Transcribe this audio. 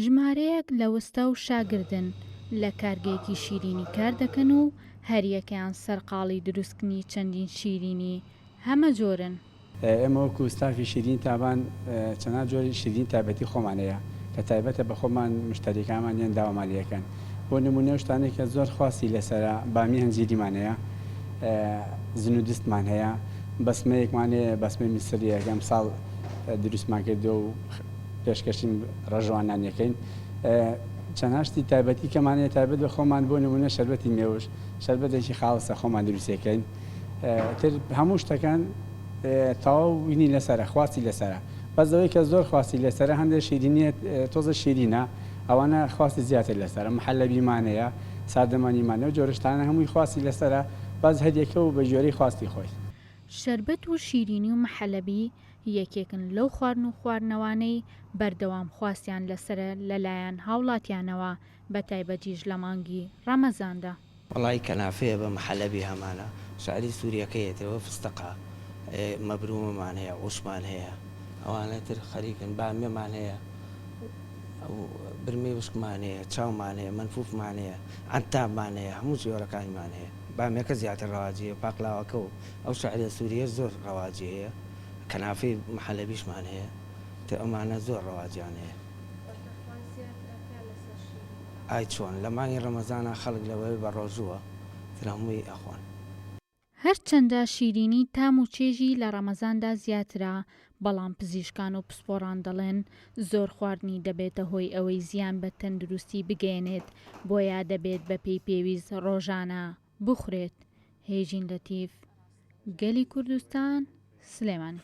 ژمارەیەک لە وەستە و شاگردن لە کارگەیەکی شیرینی کار دەکەن و هەریەکەیان سەرقاڵی دروستکردنی چەندین شیرینی هەمە جۆرن. ئێمە وەکو ستافی شیرین تابان چەند جۆری شیرین تایبەتی خۆمانەیە کە تایبەتە بە خۆمان مشتریکانمانیان داواماریەکەن. بۆ نمونە شتانێکە زۆر خاصی لەسرە بامی هەنجیریمانەیە، زن و دستمان هەیە، بەسمەیەکمانەیە بەسمەی میسریەکەم ساڵ دروستمان کردو و پێشکەشیم ڕەژوانانیەکەین. چەندشتی تایبەتی کەمانەیە تایبەت بە خۆمان بۆ نمونە شەربەتی مێوش شەربەتێکی خاڵسە خۆمان دروستەکەین. تر هەموو شتەکان تەواو وینی لەسرە خواسی لەسرە بەزەوەی کە زۆر خواسی لەسرە هەندێک شیرینیت تۆزە شیرینە ئەوانە خواسی زیاتر لەسرە محەلەبیمانەیە ساردەمانیمانە و جۆرشتانە هەمووی خواسی لەسرە باز هەریەکە و بە ژێرەی خواستی خۆی. شەربەت و شیرینی و مەحەلەبی یەکێکن لەو خواردن و خواردنەوانەی بەردەوام خواستیان لەسرە لەلایەن هاوڵاتیانەوە بە تایبەتیش لە مانگی ڕەمەزاندا. وڵی کەنافەیە بە محەلەبی هەمانە شعری سووریەکەیەتەوە فستەقا مەبرومەمان هەیە عوشمان هەیە ئەوانە تر خەریکن بامێمان هەیە برمی وشکمان هەیە چاومان هەیە منفوفمان هەیە ئەنتابمان هەیە هەموو جۆرەکانیمان هەیە بامێکە زیاتر ڕەواجیە پاقلاوەکە و ئەو شعرە سووریە زۆر ڕەواجی هەیە کەنافەی محەلەبیشمان هەیە تە ئەمانە زۆر ڕەواجیان هەیە. ئای چۆن لە مانگی ڕەمەزانە خەڵک لەوەی بە ڕۆژووە تر هەمووی ئەخۆن. هەرچەندە شیرینی تام و چێژی لە ڕەمەزاندا زیاترە، بەڵام پزیشکان و پسپۆڕان دەڵێن زۆر خواردنی دەبێتە هۆی ئەوەی زیان بە تەندروستی بگەێنێت، بۆیە دەبێت بە پێی پێویست ڕۆژانە بخورێت. هێژین لەتیف، گەلی کوردستان، سلێمانی.